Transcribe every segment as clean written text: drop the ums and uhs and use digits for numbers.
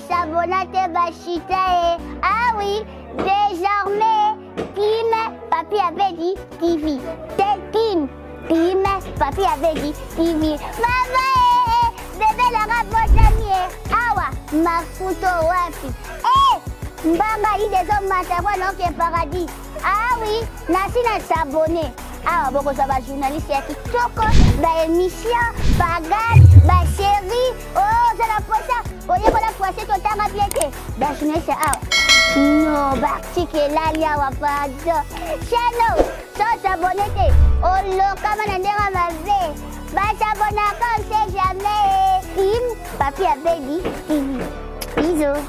s'abonner te chita. Ah oui, désormais, Kim Papi avait dit TV. C'est Kim Papi avait dit TV. Maman, bébé la rapporte awa, ma photo wapi. Mbanga idezo matawa noke paradis. Ah oui, nasi na s'abonner. Ah, beaucoup de journalistes qui toquent, émission, bagarre, série. Oh, c'est la poisse. Vous voyez qu'on a poissé tout le temps à piété. Journaliste, non, Bartik est là, il y a pas de. Chano, sans s'abonner, oh, le camarade ma vie. S'abonner quand on sait jamais. Kim, papi a dit, bisous.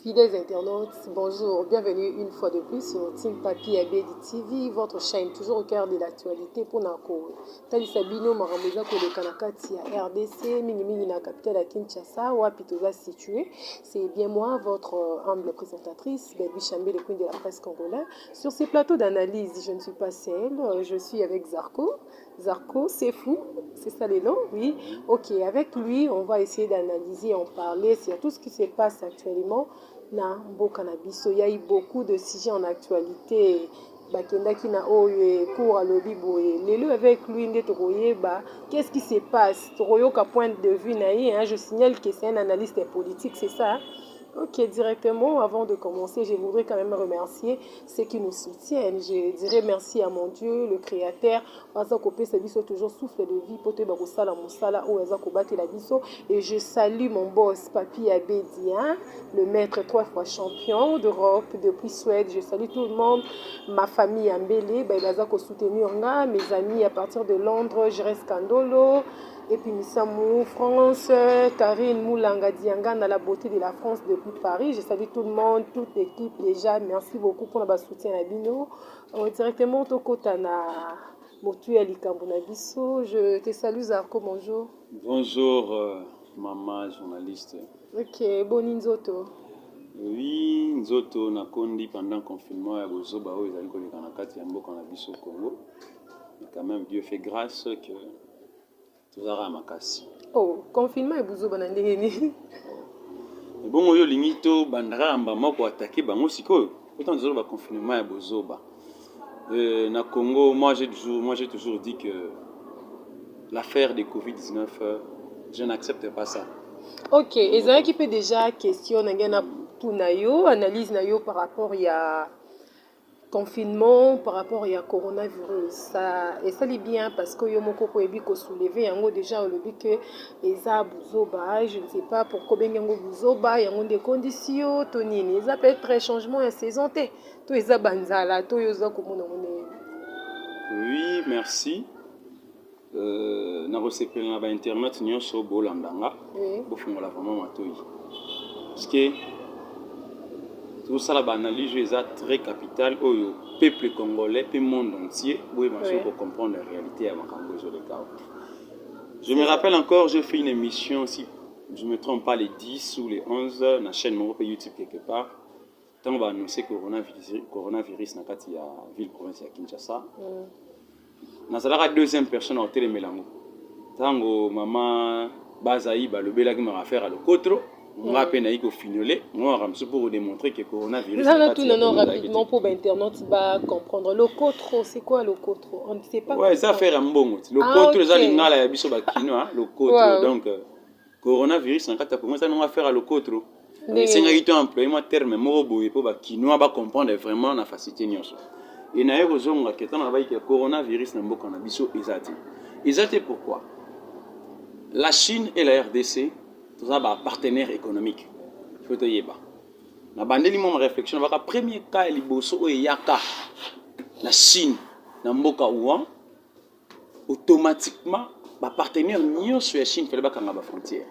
Fidèles internautes, bonjour, bienvenue une fois de plus sur Team Papi Abedi TV, votre chaîne toujours au cœur de l'actualité pour Nako. Tali Sabino Maramboza Kole Kanakati à RDC, Minimini na capitale à Kinshasa, où Apitoza situé. C'est bien moi, votre humble présentatrice, Baby Chambé, le queen de la presse congolaise. Sur ces plateaux d'analyse, je ne suis pas seule, je suis avec Zarko. Zarko, c'est fou, c'est ça les noms, oui. Ok, avec lui, on va essayer d'analyser, en parler sur tout ce qui se passe actuellement. Na mboka na biso, il y a eu beaucoup de sujets en actualité. Bakendaki na oye cours à lobby boye. Lelo avec lui nde tokoyeba qu'est-ce qui se passe. Toroyoka point de vue naïe, hein, je signale que c'est un analyste politique, c'est ça. Hein? Ok, directement, avant de commencer, je voudrais quand même remercier ceux qui nous soutiennent. Je dirais merci à mon Dieu, le Créateur. Toujours souffle de vie. Et je salue mon boss, Papi Abedi, hein, le maître 3 fois champion d'Europe depuis Suède. Je salue tout le monde, ma famille à Mbélé, mes amis à partir de Londres, je reste Candolo. Et puis Missamou, France, Karine Moulanga Dianga dans la beauté de la France depuis Paris. Je salue tout le monde, toute l'équipe déjà. Merci beaucoup pour notre soutien à Bino. Directement au Kotana Motu Alikambuna Bisso. Je te salue Zarko, bonjour. Bonjour maman journaliste. Ok, bon Nzoto. Oui, Nzoto Nakondi pendant le confinement à Bozoba où ils allaient connaître en Akati Yambo qu'on a biso au Congo. Mais quand même Dieu fait grâce que oh, confinement et bouzo banandeni. Bon, yo limito bandara amba moko attaqué bango siko. Autant de ba confinement et bozoba. Na Congo, moi j'ai toujours dit que l'affaire de Covid-19, je n'accepte pas ça. OK, et ça qui peut déjà questionner ngena tunayo, analyse nayo par rapport à confinement par rapport à coronavirus ça et ça lit bien parce que yo moko ko ebi ko soulever yango déjà au lobby que eza buzoba je ne sais pas pourquoi ben yango buzoba yango des conditions to nini ça peut être changement de saison te to eza banzala to yoza ko mona mona. Oui, merci. Na resepela na ba internet nyonso bolandanga bo fungola vraiment matoyi parce que tout ça, l'analyse est très capitale au peuple congolais, et le monde entier, pour comprendre la réalité à Makambozo de Kao. Je me rappelle encore, j'ai fait une émission, si je ne me trompe pas, les 10 ou les 11 dans la chaîne YouTube quelque part. Quand on va annoncer coronavirus dans la ville provinciale de Kinshasa. Dans la deuxième personne en télémélango. Tango maman Bazaï, le bel qui m'a affaire à l'Okotro. On va peine à finir, moi pour vous démontrer que le coronavirus. Non, rapidement pour l'internet comprendre. Le cotro, c'est quoi le cotro? On ne sait pas. Ouais, ça fait un bon. Le cotro, les aliments, la biso bakino, le cotro. Donc, coronavirus, en fait, pour moi, ça n'a pas à faire à le cotro. C'est un employé terme morobo et pour bakino, on va comprendre vraiment la facilité. Et n'a eu raison que le coronavirus n'a pas à biso exact. Exact pourquoi? La Chine et la RDC. Tout ça, partenaire économique. Il faut te dire. Na bandeli mon réflexion, la premier cas liboso et yaka la Chine, na mboka ouan, automatiquement, partenaire nion sur la Chine fait le kanga ba frontière.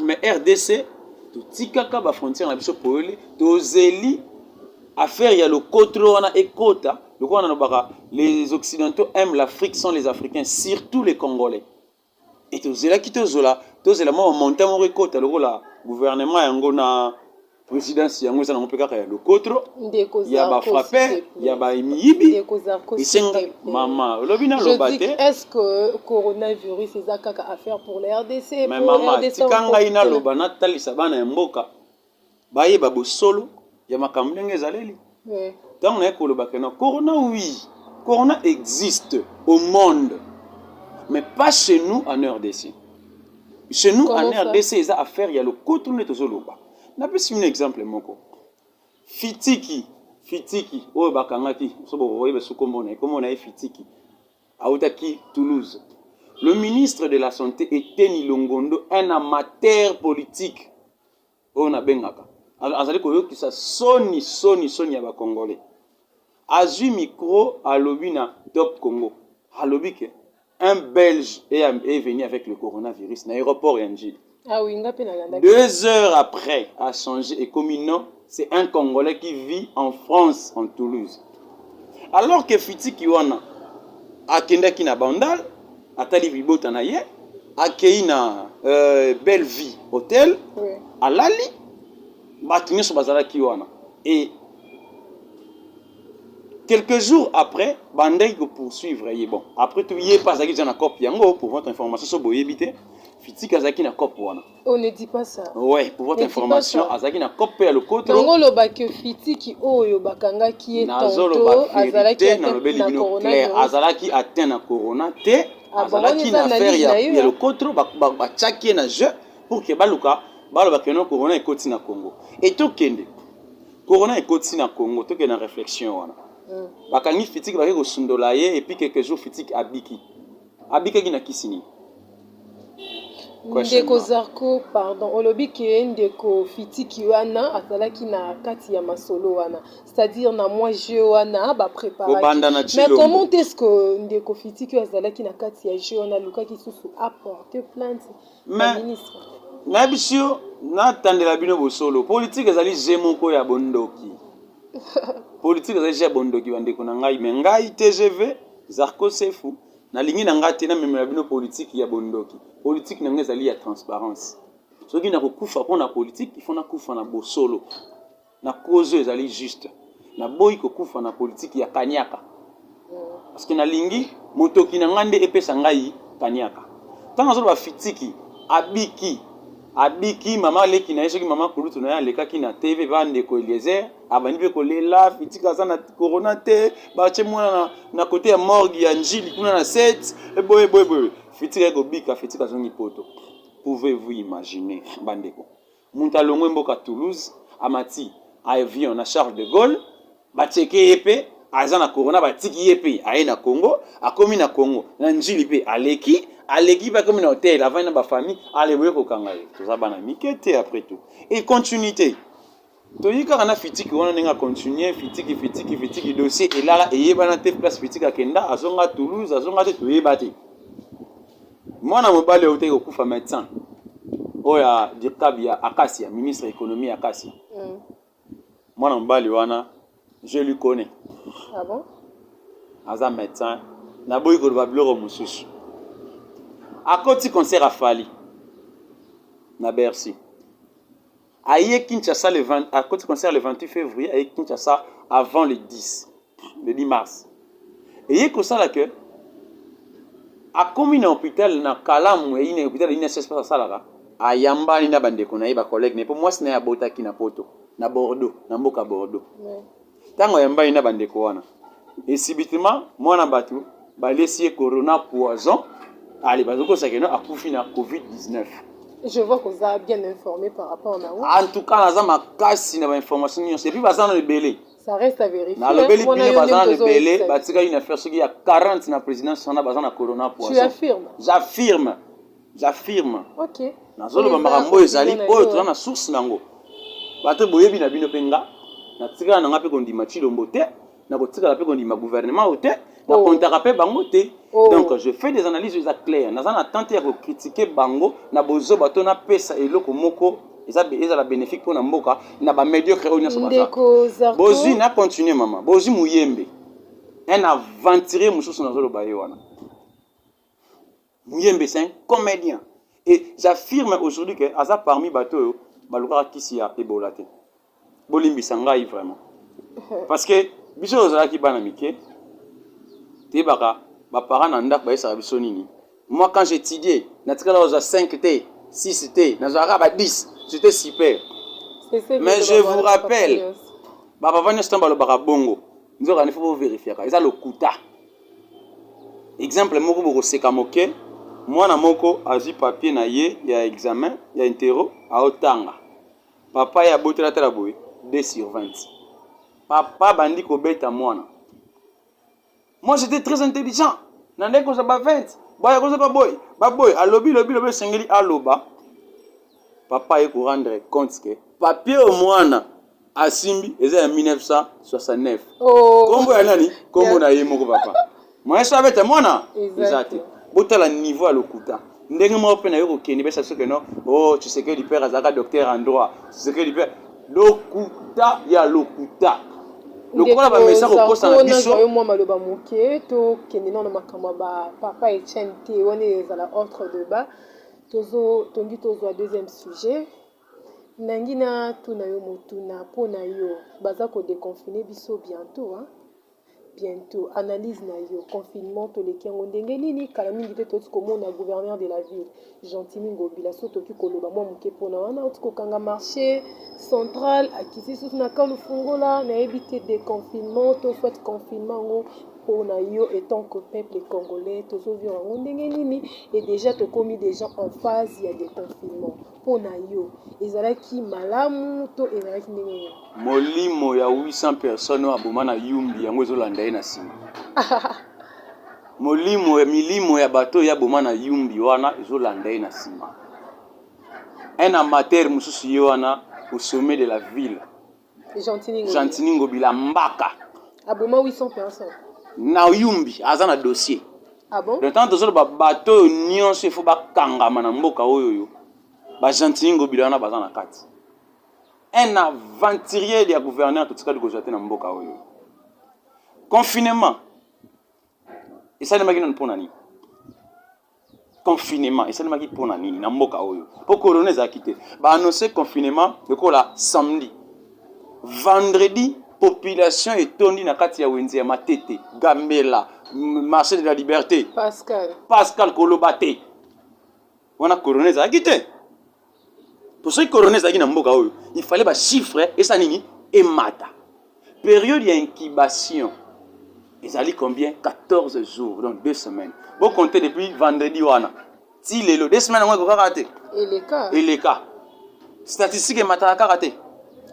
Mais RDC, tout tikaka ba frontière na biso pour aller, to zeli affaire il y a le côté wana ekota le quoi les occidentaux aiment l'Afrique sans les Africains, surtout les Congolais. Et tous là qui tous là moi monter mon ekota le gouvernement yango na présidence yango ça na mpeka ya le côté il y a ba frappé il y a ba imiyibi maman lobina lobate est-ce que coronavirus c'est ça kaka affaire pour les RDC mais maman tikanga ina lobana talisa bana mboka baye ba bosolo ya makambo ndenge ezaleli donc na ekolo bakena corona oui corona existe au monde mais pas chez nous en RDC. Chez nous en RDC il y a affaire il y a le côté net zoloba na pesi un exemple moko fitiki oyo bakangaki sobo oyebe sukomona komona fitiki autaki Toulouse. Le ministre de la santé était Nilongondo, un amateur politique. On a bengaka. Azali koyo ki sa soni ya ba Congolais. Azu micro à Lobina Top Congo. À Lobike un Belge est venu avec le coronavirus na aéroport Yanjil. Ah oui, 2 heures après a changé et comme non, c'est un Congolais qui vit en France, en Toulouse. Alors que Fitiki wana akendaki na Bandal, atali bibota na ye, akei na Belle Vie Hôtel, alali batunye so bazalaki wana. Et quelques jours après, Bandai go poursuivre. Bon, après tout, il est pas à na cop yango pour votre information sur boyebité. Fiti Kazaki na cop wana. On ne dit pas ça. Ouais, pour votre information, Azaki na cop ya le côté. Tango lo ba que Fiti ki oyo bakanga ki est tonto azalaki na corona. Azalaki atteint na corona te. Azalaki na affaire ya le côté ba tchaki na jeu pour que baluka balo bakeno corona ekoti na Congo. Et to kende. Corona ekoti na Congo, to kende na réflexion wana. Bakangi Fiti ba ko sundola ye et puis quelques jours Fiti abiki. Abiki ki na kisini. Ndeko Zarko, pardon, olobi ke ndeko Fitiki wana azalaki na kati ya masolo wana, c'est-à-dire na moi jeu wana ba préparer. Mais comment est-ce que ndeko Fitiki azalaki na kati ya jeu wana luka ki susu apporter plainte au ministre? Na bisio na tandela bino bosolo politique ezali jemoko ya bondoki. Politique ezali ya bondoki bandeko na ngai me ngai TGV Zarko Sefu na lingi na ngati na memela bino politique ya bondoki. Politique na ngezali ya transparence. Soki na kokufa pona politique, il faut na kufa na bosolo. Na cause ezali juste. Na boy kokufa na politique ya kanyaka. Parce que na lingi motoki na ngande epesa ngai kanyaka. Tanga zo ba fitiki abiki mama leki na yesoki mama kulutu na ya lekaki na TV bande ko Eliezer abani pe ko lela fitika sana corona te ba che mwana na côté ya morgue ya njili kuna na 7 e boy fitika ko bika fitika zongi poto. Pouvez-vous imaginer bandeko munta longwe mboka Toulouse amati avion na Charles de Gaulle ba cheke epe aza na corona ba tiki epe aye na Congo akomi na Congo na njili pe aleki ba comme na hôtel avant na ba famille aleboye ko kangaye tout ça bana mikete après tout et continuité to yika kana fitiki wana ninga continuer fitiki dossier et là et yeba na te place fitiki akenda azonga Toulouse azonga te to yeba te mwana mobale ote ko kufa médecin oya dikabi ya Akasia ministre économie Akasia mwana mobale wana je lui connais. Ah bon? Aza médecin na boy ko ba bloro mususu à côté concert à Fali na Bercy aye Kinshasa le 20 à côté concert le 28 février aye Kinshasa avant le 10 mars et yé ko sala que a commis na hôpital na Kalamu et ina hôpital ina s'espace sala a yambani na bandeko na ba collègue mais pour moi c'est na botaki na poto na Bordeaux na mboka Bordeaux tango yambani na bandeko wana et subitement mwana batu ba laisser corona poison. Allez, parce que c'est que nous avons fini la COVID-19. Je vois que vous êtes bien informé par rapport à nous. En tout cas, nous avons casse une information. C'est plus basé dans le belé. Ça reste à vérifier. Dans le belé, basé dans le belé, il y a une affaire il y a 40 dans la présidence, on a basé dans la corona poison. Tu affirmes? J'affirme. Ok. Dans le marambo ezali, oh, tu as une source nango. Bato boyebi na bino penga. Na tika na ngape kondi machilo mbote, na kotika pe kondi ma gouvernement ote. Donc je fais des analyses claires. Nous avons tenté de critiquer Bango, na bozo bato na pesa eloko moko ezala bénéfique pour na mboka na ba médiocre oyo nyonso Ndeko Zarko bozwi na continuer maman bozwi muyembe un aventurier mususu nazoloba ye wana muyembe c'est un comédien et j'affirme aujourd'hui que aza parmi bato oyo balukaka kisi ya ebola te bolimbisa ngai vraiment parce que biso ozalaki bana mike teyebaka baparent na ndako bayesaka biso nini. Moi quand j'étudiais natikala ozwa 5 te 6 te nazwaka ba 10 j'étais super. Mais je vous rappelle bapapa nyonso ntango balobaka bongo nzoka nifo bovérifiaka eza lokuta exemple moko bokoseka moke mwana moko azwi papier na ye ya examen ya intero aotanga papa ya botela tala boye 2/20 papa bandi kobeta mwana. Moi j'étais très intelligent nande koza ba 20 boya koza ba boy alobi sengeli aloba papa ye ko rendre compte que papier au mwana asimbi eza ya 1969 kombo ya nani kombo na ye moko papa moi ça beta mwana exact botala niveau à lokuta ndenge mo pe na yo kokeni besa ce que non oh tu sais que le père azaka docteur en droit tu sais que le père lokuta ya lokuta lokola ba message ko posta na biso yo mo maloba moke to kenina na makamba ba papa Etienne te woni ezala ordre de bas tongi tozwa deuxième sujet nangina tuna yo motuna pona yo baza ko déconfiner biso bientôt hein bientôt analyse na yo confinement to lekengo ndenge nini kala mingi te toti komona gouverneur de la ville Gentini Ngobila so toki koloba mwa moke pona wana oti kokanga marché central akisi susu na kalu fungola na ebité déconfinement to soit confinement ngo pona yo étant que peuple congolais tozo vivre ngo ndenge nini et déjà to komi déjà en phase ya déconfinement pona yo ezalaki malamu to ezalaki ndenge molimo ya 800 personnes aboma na yumbi yango ezolanda ye na nsima milimo ya bato ya boma na yumbi wana ezolanda ye na nsima un amateur mususu ye wana au sommet de la ville Gentini Ngobila mbaka aboma 800 personnes na yumbi aza na dossier. Ah bon? Le temps tozolo bato nyonso il faut bakangama na mboka oyo ba Gentini Ngobila wana baza na kati un aventurier de gouverneur tout de gozate na mboka oyo confinement et ça ne m'a pas pour nani confinement et ça ne m'a pas pour nani na mboka oyo pour corona za quitté ba annoncer confinement le ko la samedi vendredi population etondi na kati ya wenze ya Matete Gambela marché de la liberté Pascal Kolobate wana corona za quitté pour ceux qui corona za na mboka oyo il fallait ba chiffre et ça nini et mata période d'incubation ils allaient combien 14 jours donc 2 semaines vous comptez depuis vendredi wana si les 2 semaines on va rater et les cas statistique mata raté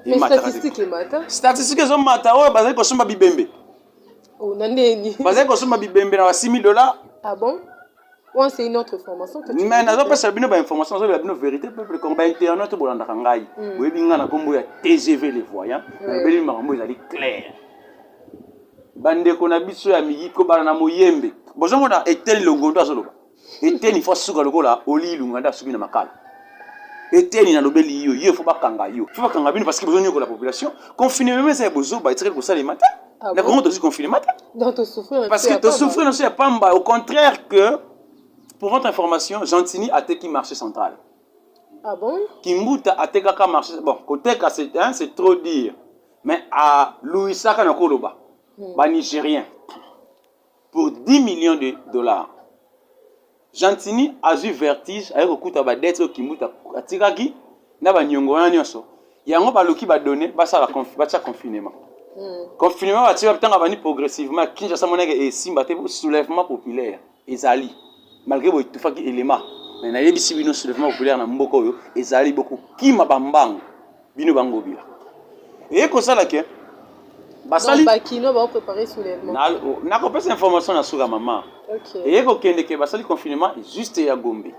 mais statistique mata statistique zo mata o bazali ko somba bibembe o nandeni bazali ko somba bibembe na $6,000 ah bon ouais c'est une autre information que tu mais nazo pesa bino ba information zo bino vérité peuple comme ba internet bo landa ngai bo binga na kombo ya TGV les voyants beli makambo ezali clair bande ko na biso ya migi ko bana na moyembe bozo mona etel longondo azoloba eteni fo suka lokola oli lunganda suki na makala eteni na lobeli yo fo bakanga yo fo bakanga bino parce que besoin de la population confiner même ça bozo ba etre ko sala matin na comment tu confiner matin donc tu souffres parce que tu souffres non c'est pas au contraire que pour votre information Gentini a été qui marché central ah bon Kimbuta a été ka marché bon côté c'est trop dire mais à Louis Saka na Koloba ba Nigérien pour 10 millions de dollars. Gentini a eu vertige avec le coup de dette Kimbuta atikaki na ba nyongo na nyonso yango ba loki ba donner ba ça ba confinement confinement ba tia tanga bani progressivement Kinshasa moneke et simba te soulèvement populaire ezali malgré bo tufaki élément mais na yebi sibino soulèvement populaire na mboko yo ezali beaucoup kima bambango bino bangobila et ko sala ke basali bakino ba préparer soulèvement na ko pesa information na suka maman OK et ko kende ke basali confinement juste ya Gombe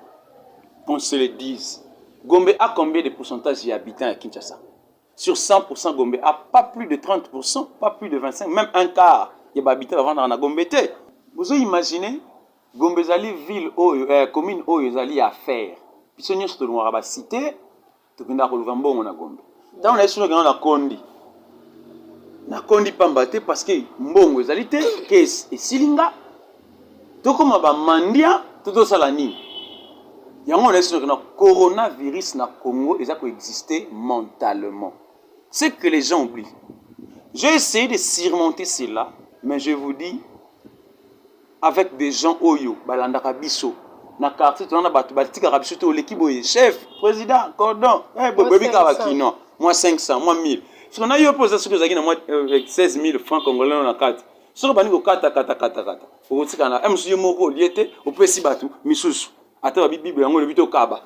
qu'on se le dise Gombe a combien de pourcentage d'habitants à Kinshasa sur 100% Gombe a pas plus de 30%, pas plus de 25, même un quart y a habitants avant dans Gombe. Vous imaginez Gombe zali ville commune oyo zali à faire. Puis nous sommes dans la cité tokenda koluka mbongo na Gombe ntango naye soki na kondi nakondi pamba te parce que mbongo ezali te ke esilinga tokoma bamandia totosala nini yango naye soki na coronavirus na Congo eza koexister mentalement. C'est que les gens oublient. J'ai essayé de surmonter cela, mais je vous dis, avec des gens oyo, balandaka biso, na quartier, tu as batika rabiso to l'équipe chef, président, cordon, bobi kawakino, moi 500, moi 1000. Si on a eu posé ce que j'ai dit, moi 16 000 francs congolais dans la carte. Si on a dit kata. Au tika monsieur moko liete, au pesi batu, misusu. Ata bibi yango le bito kaba.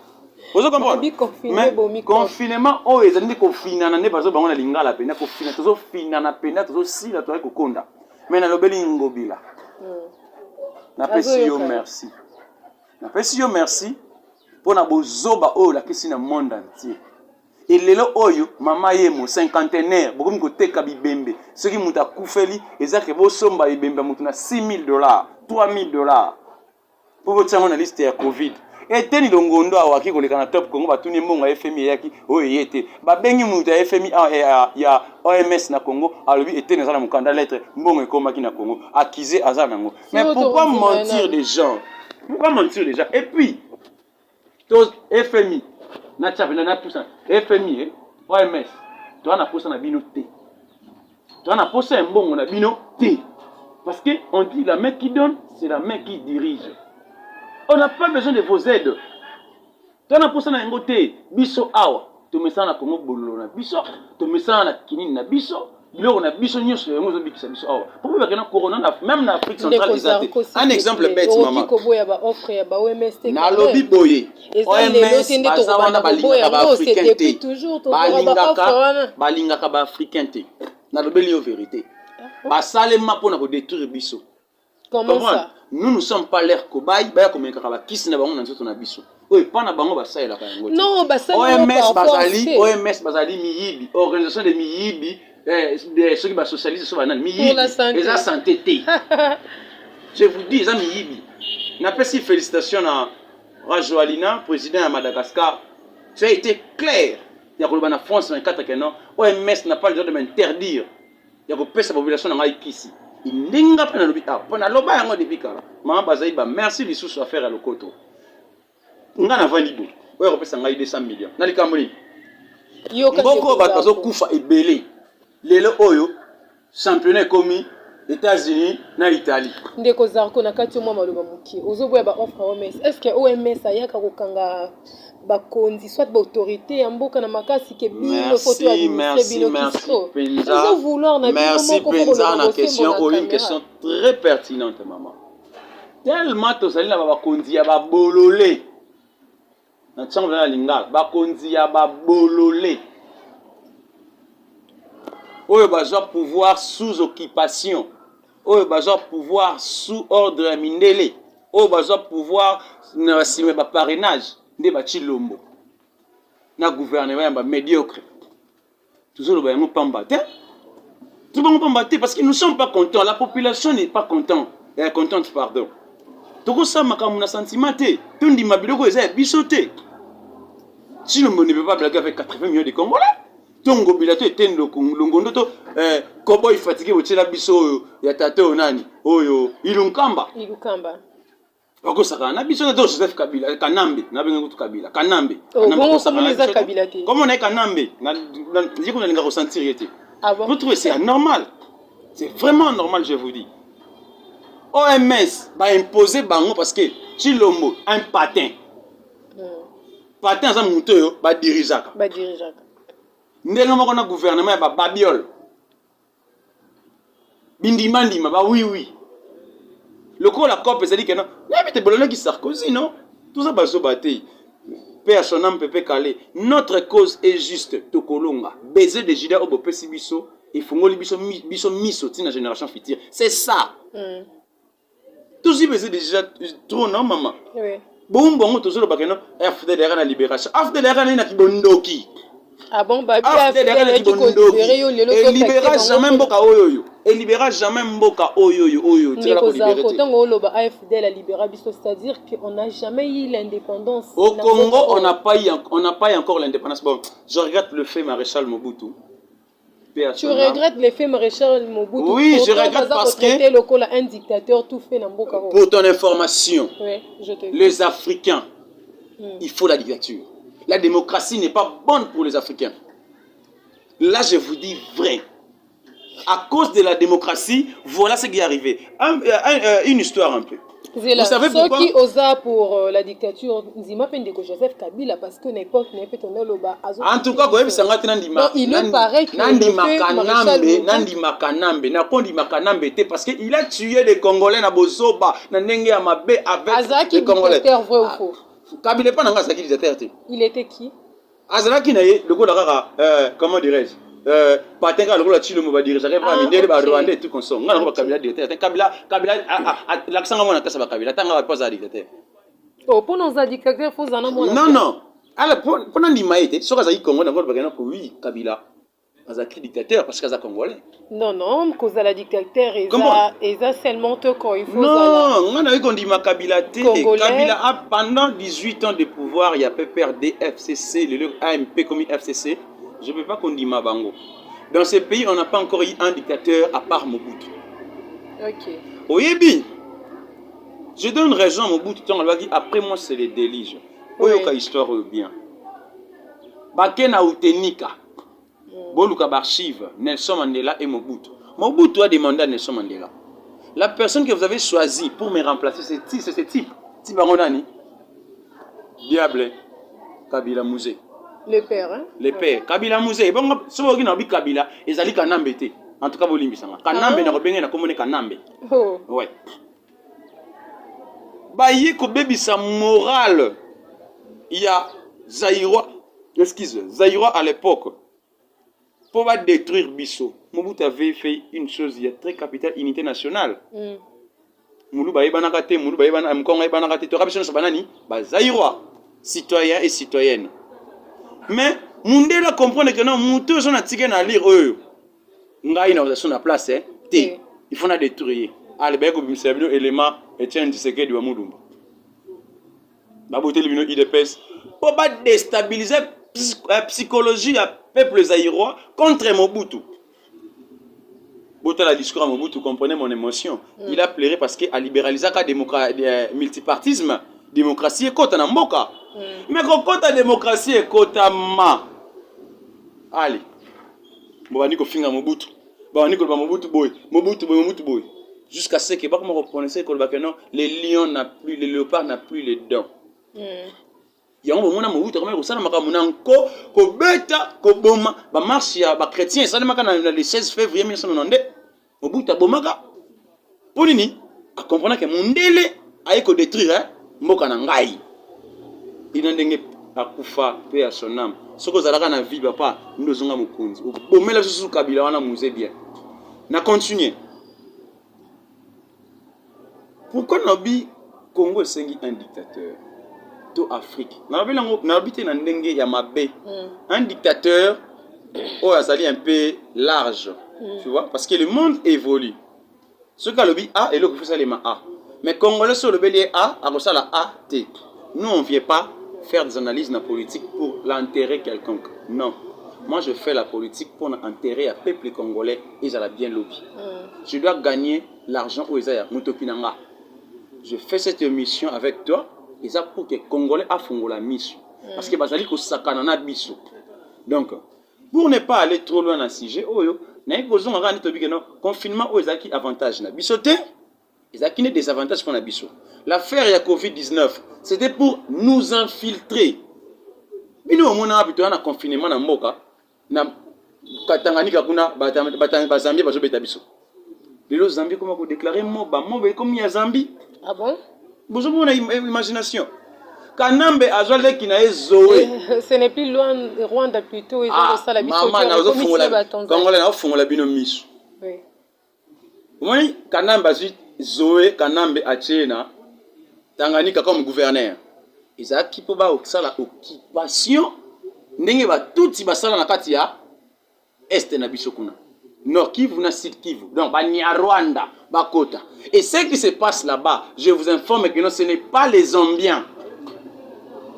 Vous comprenez? Mais confinement, oh, ils ont dit qu'on finana ne pas on a lingala pena qu'on finana toujours finana pena toujours si la toile kokonda. Mais na lobeli ngobila. Na pesi yo merci. Na pesi yo merci pour na bozoba oh la kesi na monde entier. Et lelo oyo mama yemo cinquantenaire bokomi koteka bibembe. Ceux qui muta kufeli ezake bo somba bibembe mutuna $6,000, $3,000 pour votre na liste ya Covid. Et teni longondo awaki koleka na top Congo batuni mbongo ya FMI yaki oyo yete babengi mutu ya FMI ya OMS na Congo alobi eteni za na mukanda lettre mbongo ekomaki na Congo accusé aza nango. Mais pourquoi mentir les gens? Pourquoi mentir les gens? Et puis tous FMI na tchapena na tout ça FMI OMS toi na posa na bino te. Toi na posa mbongo na bino te. Parce que on dit la main qui donne, c'est la main qui dirige. On n'a pas besoin de vos aides. Tu as pour ça na ngote biso awa. Tu mets ça na Congo bololo na biso, tu mets ça na Kinini na biso, biloko na biso nyonso yango zo bikisa biso awa. Pourquoi ba kana corona na même na Afrique centrale izate. Un exemple bête maman. Ko boya ba offre ya ba OMS te. Na lobby boye. OMS bazana balingaka ba africain te. Balingaka ba africain te. Na lobeli yo vérité. Ba salema pona ko détruire biso. Comment ça? Nous sommes pas l'air cobaye, ba komeka ba kisi na bango na nzoto na biso. Oui, pas na bango ba saela ka yango. Non, ba saela OMS bazali miyibi, organisation de miyibi, ceux qui ba socialistes sont banal miyibi. Les a santé té. Je vous dis, les miyibi. Na pesi félicitations à Rajoalina, président de Madagascar. Tu as été clair. Il y a que la France 24 que non, OMS n'a pas le droit de m'interdire. Il y a que pesa population na ngai kisi. Indinga pena lobita pona loba yango debikala mama bazai ba merci lisusu affaire à lokoto nga na vandi bo oyo kopesa ngai 200 millions na likamoni mboko bato kufa ebele lelo oyo championnat komi États-Unis na Italie ndeko zarko na kati mwa maloba mukie ozoboya ba offre OMS est-ce que OMS ayaka kokanga bakonzi soit ba autorité ya mboka na makasi ke bino photo ya merci Penza merci Penza na question une question très pertinente maman tellement tozali na bakonzi ya babolole na tsango na lingala bakonzi ya babolole oyo bazwa pouvoir sous occupation oyo bazwa pouvoir sous ordre ya mindele oyo bazwa pouvoir na basime ba parrainage nde bachilombo na gouvernement ya médiocre toujours le pamba te tout le pamba te parce que nous ne sommes pas contents, la population n'est pas contente, pardon. Tout ça makamuna na sentiment te tout ndi mabiloko eza bisoté si le monde ne peut pas blaguer avec 80 millions de Congolais tongo bilato etendo longondo to koboy fatigué botela biso ya tato nani oyo ilunkamba bako saka na biso to Joseph Kabila Kanambe na benga kutu Kabila Kanambe comment on est Kanambe na dit qu'on a linga ressentir yete vous trouvez c'est normal c'est vraiment normal je vous dis OMS va imposer bango parce que Chilombo un patin ça monte yo ba dirigeaka ndenge moko na gouvernement ba babiol bindimandima ba oui le coup la COP ça dit que non mais bololo qui Sarkozy non tout ça bazo baté père son âme pepe calé notre cause est juste tokolonga baiser de Judas obo pesi biso et fongoli biso miso tina génération future c'est ça tout si baiser déjà trop non maman oui bon toujours ba que non FDLR na libération FDLR na kibondoki ah bon ba FDLR na kibondoki et libération même boka oyo et libérera jamais mboka oyo oyo mais cause AFDL a libéré biso, c'est-à-dire qu'on n'a jamais eu l'indépendance au Congo. On n'a pas eu encore l'indépendance. Bon, je regrette le fait Maréchal Mobutu. Tu regrettes les faits Maréchal Mobutu? Oui, je regrette parce que un dictateur tout fait dans Mboka. Pour ton information, oui, je te les Africains, il faut la dictature. La démocratie n'est pas bonne pour les Africains. Là, je vous dis vrai. À cause de la démocratie, voilà ce qui est arrivé. Une histoire un peu. Vous savez pourquoi? Ceux qui osent pour la dictature, Nzima Pendeko Joseph Kabila, parce que n'importe en tout cas, il me paraît que Nandi Makanambe, parce qu'il a tué les Congolais na Bozoba, na Nenge Amabe avec les Congolais. Vrai ou faux? Kabila pas nanga Zaki dictateur. Il était qui? Azalaki na ye, le go comment dirais-je? Patenga le la chilo mobile dirigeant pas minere ba Rwanda tout comme ça. Ngana ko Kabila dictateur. Kabila l'accent ngona kasa ba Kabila tanga pas za dictateur. Oh pour nos dictateurs faut zana mona. Non. Alors pour nandi maïté, soka za Congo na ko bagana ko oui Kabila azaki dictateur parce qu'aza congolais. Non, cause la dictateur et ça seulement quand il faut. Non, ngana ko ndima Kabila te. Kabila a pendant 18 ans de pouvoir, il y a PPRD, FCC, le AMP comme FCC. Je ne peux pas qu'on dise Mabango. Dans ce pays, on n'a pas encore eu un dictateur à part Mobutu. Ok. Oyebi, je donne raison à Mobutu. Après moi, c'est les déliges. Oyoka histoire bien. Bakena Utenika. Boluka Barchive, Nelson Mandela et Mobutu. Mobutu a demandé à Nelson Mandela. La personne que vous avez choisie pour me remplacer, c'est ce type. Tibaronani. Diable. Kabila Mouzé. Le père, hein? Le père. Kabila Mouzé. Bon, si vous avez Kabila, ils allaient Kanambe. En tout cas, vous l'avez dit. Kanambe, n'a pas comment Kanambe. Oh. Ouais. Baye ko baby sa morale. Il y a Zaïrois. Excuse, Zaïrois à l'époque. Pour va détruire Bissau. Mobutu avait fait une chose, il y a très capitale, unité nationale. Moulou baye banakate, Moulou baye banakate, banakate, tu rappelles ce banani? Zaïrois, citoyens et citoyennes. Mais Mundela comprend que non, Moutou sont attirés à lire eux. Ngai na sur la place, hein. Il faut la détruire. Allez, ben comme c'est un élément et tiens du secret du Amoudou. Baboté le IDPS pour pas déstabiliser la psychologie du peuple zaïrois contre Mobutu. Boté la discours à Mobutu, comprenez mon émotion. Il a pleuré parce qu'il a libéralisé le multipartisme, démocratie et kota na mboka. Mais quand la démocratie est kotama, allez, bon, on finga Mobutu, bon, on Mobutu boy, jusqu'à ce que comment reconnaissez que non, les lions n'a plus, les léopards n'a plus les dents. Yango mona Mobutu comme ça na makamuna nko ko beta ko boma ba marche ya ba chrétien ça na makana le 16 février 1992 Mobutu bomaka pour nini a comprendre que mondele ayi ko détruire mboka na ngai. Il n'a pas akufa paix à son âme. Ce que vous avez na vie papa, nous zonga mukunzi. Bomela sous Kabila wana musée bien. Na continuer. Pourquoi Nabi Congo sengi un dictateur? To Afrique. Nabi na ndenge ya mabe. Un dictateur oh azali un peu large. Tu vois parce que le monde évolue. Ce que lobi A et le faut ça les ma A. Mais Congolais sur le bélier A, à ça la A T. Nous on vient pas faire des analyses dans la politique pour l'enterrer quelconque. Non. Moi, je fais la politique pour enterrer un peuple congolais et ça la bien lobby. Je dois gagner l'argent au Isaya Mutopinanga. Je fais cette mission avec toi et ça pour que les Congolais affondent la mission. Parce que bazali ko sakanana biso. Donc, pour ne pas aller trop loin dans le sujet, confinement au Isaki avantage na bisoté. Ils ont des avantages pour la biso. L'affaire de la Covid-19, c'était pour nous infiltrer. Nous avons un confinement dans Mboka. Na Katanganyika kuna Zambie bazo beta biso. Les Zambie comment vous déclarer moba comme il y a Zambie. Ah bon? Vous avez une imagination. Kanambe azwale kina ezoé. Ce n'est plus loin de Rwanda plutôt ils ont ça la biso. Maman na zo fungola. Congolais na fungola bino miso. Oui. Moi Kanambe azwi Zoé Kanambe Achena Tanganyika comme gouverneur. Ils ont qui pour ba la occupation ndenge ba tuti basala na kati ya est na biso kuna. Nord Kivu, na Sud Kivu. Donc, Banyarwanda, Bakota. Et ce qui se passe là-bas, je vous informe que non, ce n'est pas les Zambiens.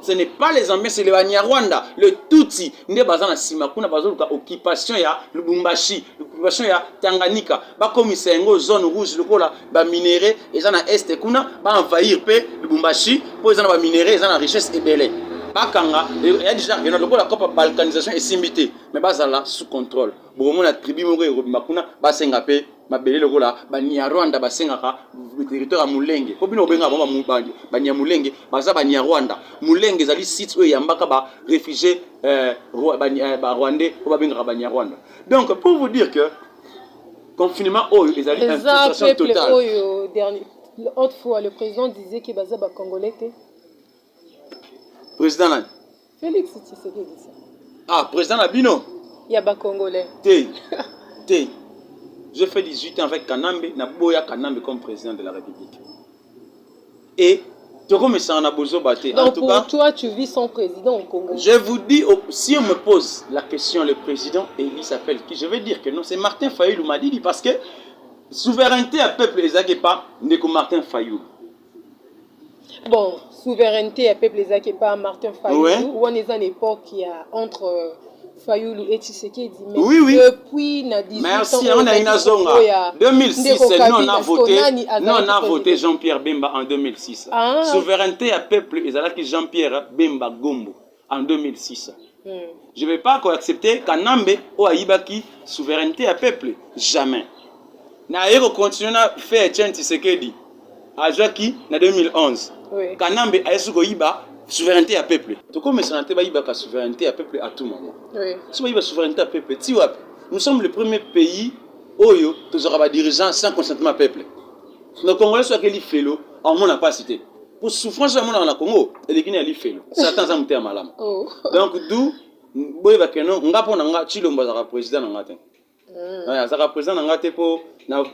Ce n'est pas les Zambiens, c'est les Banyarwanda, le Tutsi. Nde bazana simakuna bazoka occupation ya Lubumbashi, occupation ya Tanganyika. Ba komisa ngo zone rouge lokola ba minéré ezana est kuna ba envahir pe Lubumbashi, po ezana ba minéré ezana richesse ebele. Bakanga, il y a déjà rien lokola kopa balkanisation et simbité, mais bazala sous contrôle. Bomo na tribu moko ebima kuna basenga pe mabele lokola Banyarwanda basengaka territoire ya Mulenge. Po bino benga bomba mubandi banya Mulenge baza Banyarwanda. Mulenge zali site où yambaka ba réfugiés rwandais ou ba Banyarwanda. Donc pour vous dire que confinement ils allaient une situation totale. Autrefois le président disait que baza ba congolais. Président là. Félix Tshisekedi dit ça. Ah, président Labino. Il y a ba congolais. Té. Je fais 18 ans avec Kanambe, na boya Kanambe comme président de la République. Et donc pour cas, toi, tu vis son président au Congo. Je vous dis, si on me pose la question, le président, et il s'appelle qui? Je vais dire que non, c'est Martin Fayoulou m'a dit parce que souveraineté à peuple, les pas n'est que Martin Fayoulou. Bon, souveraineté à peuple, les pas Martin Fayoulou. Ouais. Ou on est à une époque qui a entre Fayoulou et Tshisekedi. Mais oui. Depuis, merci, on a une zonga. 2006, non, on a voté Jean-Pierre Bemba en 2006. Ah. Souveraineté à peuple, ils ont dit Jean-Pierre Bemba Gombo en 2006. Je ne vais pas accepter Kanambe ou Aïbaki souveraineté à peuple. Jamais. Na yeko continuer à faire Tshisekedi. À Jackie, en 2011. Oui. Kanambe a Iba souveraineté à peuple. Tout comme la souveraineté à peuple à tout moment. Oui. Si on a souveraineté à peuple, nous sommes le premier pays où nous avons des dirigeants sans consentement à peuple. Nos Congolais sont aquelli félo, on n'a pas cité. Pour souffrance on a Congo, et les Guinéens li félo. Satan ça monter à malam. Donc d'où boy va que non, on va prendre un chilomba za président ngate. Ça président ngate pour na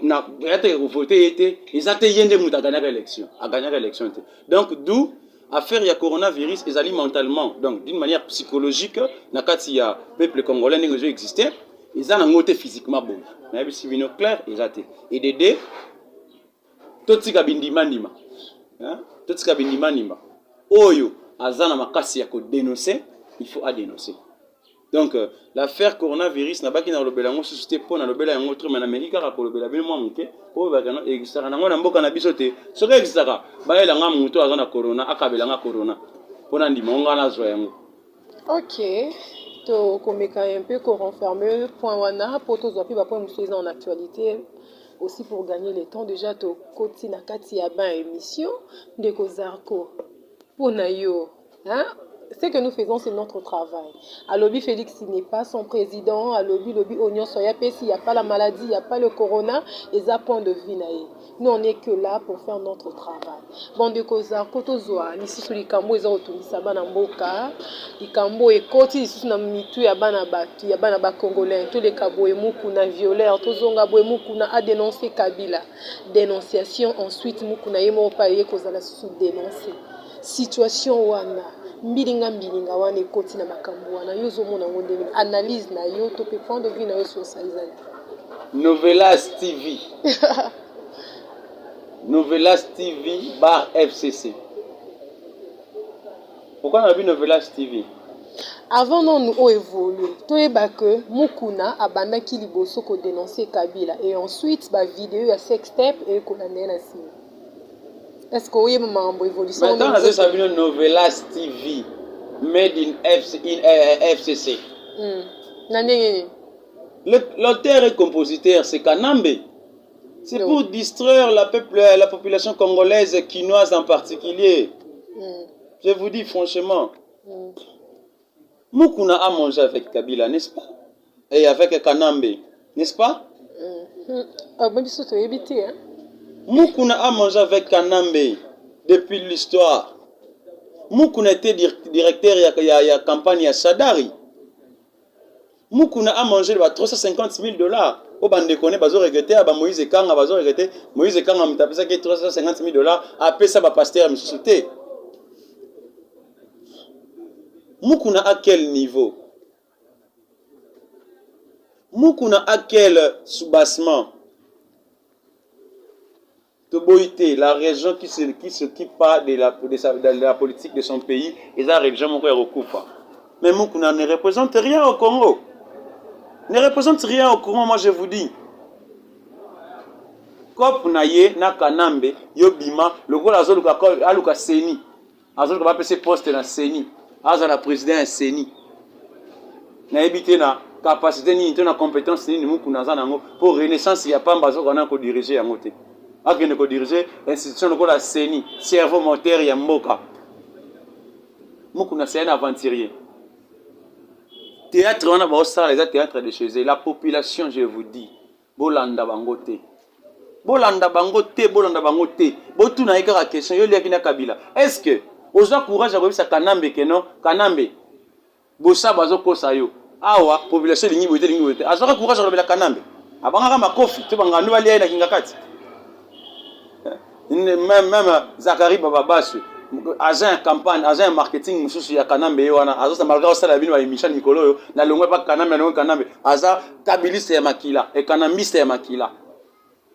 été voté été, ils ont yende muta gagner l'élection, à gagner l'élection. Donc d'où affaire ya coronavirus ils allaient mentalement donc d'une manière psychologique na kati ya peuple congolais n'engagé exister ils ont ngoté physiquement bon mais si vino clair ils ont et dédé totika bindima ndima hein totika bindima ndima oyo azana makasi ya ko dénoncer il faut à dénoncer donc l'affaire coronavirus n'a pas qui dans le belango suscité pour dans le belango un autre mais en Amérique car pour le belango moi monté pour ba kana extra na ngona mboka na bisote so ka extra ba ela nga muto azana corona akabela nga corona pona ndima ngana zo yango. OK to komeka un peu ko renfermer point wana pour to zopi ba point musoza en actualité aussi pour gagner le temps déjà to koti na kati ya ba émission de Kozarko pona yo hein. Ce que nous faisons, c'est notre travail. À Lobby Félix, il n'est pas son président. À Lobby Oignon Soya, s'il n'y a pas la maladie, il n'y a pas le corona, et ça point de vie. Nous, on n'est que là pour faire notre travail. Bon, de causa, kotozoa, ici sur les cambo, ils ont retourné ça, banamboka. Les cambo et koti, ici sur mitu, ya banabatu, ya banaba congolais, tous les cabo et mukuna violeur, tous zonga boe mukuna a dénoncé Kabila. Dénonciation, ensuite mukuna yemo paye causa la sous dénoncer. Situation wana. Mbilinga wana ekoti na makambo wana yo zomona ngonde analyse na yo to pe prendre vie na yo sur ça izali Novelas TV Novelas TV bar FCC. Pourquoi on a vu Novelas TV? Avant non nous évolué to eba que mukuna abanda ki liboso ko dénoncer Kabila et ensuite ba vidéo ya sextape et ko na nena si. Est-ce que vous avez une évolution? Maintenant, nous avons une Novelas TV, made in FCC. L'auteur et compositeur, c'est Kanambe. C'est pour distraire la population congolaise, quinoise en particulier. Je vous dis franchement, Mukuna a mangé avec Kabila, n'est-ce pas? Et avec Kanambe, n'est-ce pas? Mukuna a mangé avec Kanambe depuis l'histoire. Mukuna était directeur de la campagne à Sadari. Mukuna a mangé $350,000. Au bande de connaître, bazo regretter, à Moïse Kanga, bazo regretter, Moïse Kanga m'a tapé ça que $350,000. Après ça, va pasteur me sauter. Mukuna à quel niveau? Mukuna a quel soubassement? Toboïté, la région qui s'occupe pas de la politique de son pays, et la région mon recoupe. Mais Mukuna ne représente rien au Congo. Ne représente rien au Congo, moi je vous dis. Kop naye na kanambe yo bima lokola azoluka aluka seni azoluka ba pese poste na seni aza la président seni na ebité na capacité ni na compétence ni Mukuna za nango pour renaissance ya pamba zo kana ko diriger yango te akene ko diriger institution lokola seni cerveau moteur ya mboka Mukuna c'est un aventurier théâtre on a ba ça les théâtres de chez eux la population je vous dis bolanda bangote bolanda bangote bolanda bangote botuna ikaka question yo liaki na Kabila est-ce que oza courage à sa kanambe que non kanambe bosa bazo kosa yo awa population lingi bote azaka courage à la kanambe abanga makofi to bangando bali na kingakati même Zakari Baba Basu agent campagne agent marketing mususu ya kanambe yo wana azo sa malgré ça la bino ba Michel Nikolo yo na longwe pa kanambe na kanambe aza kabiliste ya makila e kanambiste ya makila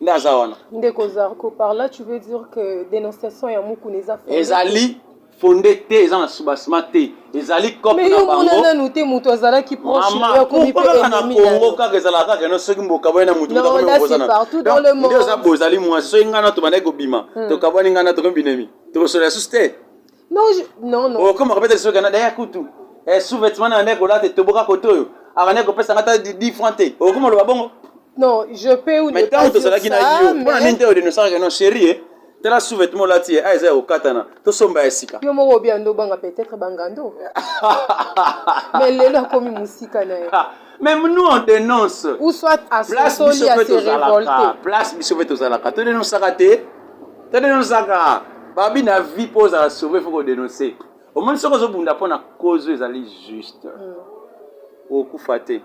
ndaza wana ndeko Zarko par là tu veux dire que dénonciation ya Mukuneza ezali fondé te ezana soubassement te ezali comme na bango mais on a noté muto azala qui proche ya ko mi pe ennemi na Congo ka ezala ka no soki mboka boyena mutu to ko partout dans le monde ndio za bozali moi so ngana to baneko bima to kaboni ngana to kombinemi to so la susté non oh comment répéter ce gana derrière kutu sous-vêtement na ndeko là te toboka koto akane ko pesa ngata 10 francs te oh comment le babongo non je peux ou ne pas dire ça mais on a une théorie de nos non chérie te la sous-vêtement là tie aiza au katana to somba esika yo mo obiando banga peut-être bangando mais lelo komi musika na même nous on dénonce ou soit à Soli à se révolter place biso to zalaka to dénoncer te dénoncer babi na vie pose à sauver faut dénoncer au moins ce que zo bunda pona cause ezali juste au kufate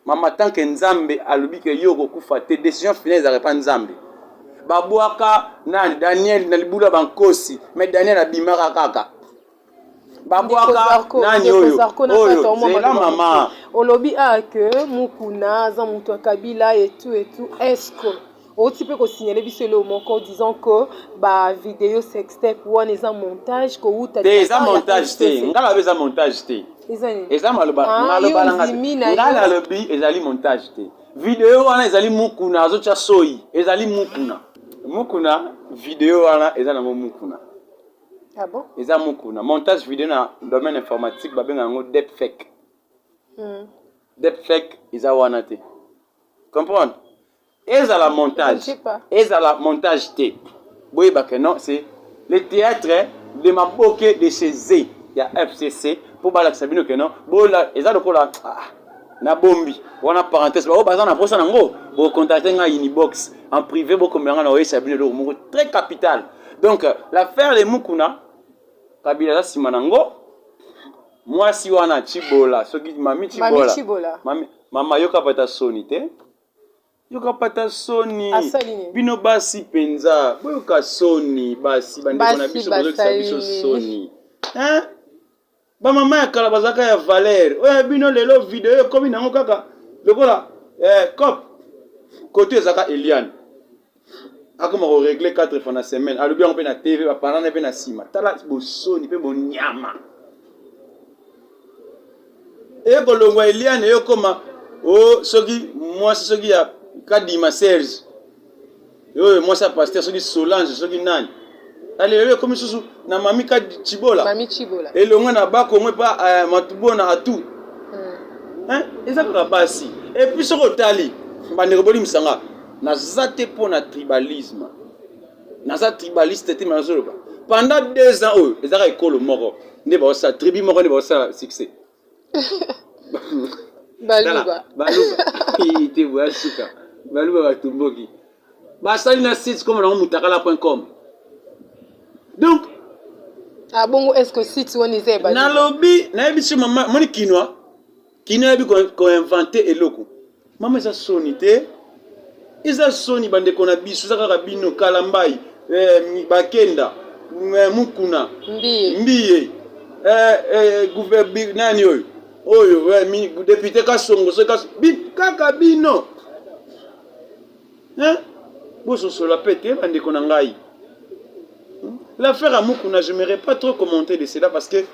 mama tant que nzambe alobi ke yo ko kufate décision finale za pas nzambe babwaka nani Daniel na libula bankosi mais Daniel abimaka kaka babwaka nani oyo c'est la maman olobi a que Mukuna za mutu Kabila et tout est-ce que au type ko signaler biso le moko disant que ba vidéo sextape one est un montage ko uta des montage te ngala beza montage te eza maloba ngala lobi ezali montage te vidéo wana ezali Mukuna azocha soyi ezali Mukuna vidéo wana ezali Mukuna ah bon eza Mukuna montage vidéo na domaine informatique babenga ngo deepfake deepfake eza wana te comprendre ezala montage te boye ba non c'est le théâtre de maboke de chez Z ya FCC pour balakisa bino que non bola eza lokola na bombi wana parenthèse ba baza na posa nango bo contacter nga Unibox en privé bo komenga na oyesa bino lo moko très capital donc l'affaire de Mukuna Kabila sima nango moi si wana Chibola soki mami Chibola mama yoka pata soni te yoka pata soni bino basi penza boyoka soni basi bandeko na biso soni hein ba mama ya kala bazaka ya valeur oya bino lelo video komi nango kaka lokola cop côté zaka Eliane akoma ko régler 4 fois na semaine alobi on pe na TV ba parana pe na sima tala bosoni pe bonyama e kolongwa Eliane yo koma o soki moi soki ya Kadima Serge yo moi ça pasteur soki Solange soki nani allez le comme susu na mami Chibola et le ngana ba ko pa matubona atu hein eza ka basi et puis ce rotali bande ko misanga na zate pona tribalisme na za tribaliste te mazolo pendant 2 ans oh ezaka école moko ne ba sa tribu moko ne ba sa succès baluba ite voya suka baluba batumboki basali na site comme na mutakala.com donc ah bon est-ce que site on est ba na lobby na biso mama moni kinwa bi ko inventer eloko mama eza sonité eza soni bande kona biso zaka rabino kalambai bakenda Mukuna mbiye gouvernement nani oyo oyo député Kasongo kaka bino hein bososola pete bandeko na ngai. L'affaire à Mukuna, je n'aimerais pas trop commenter de cela parce que le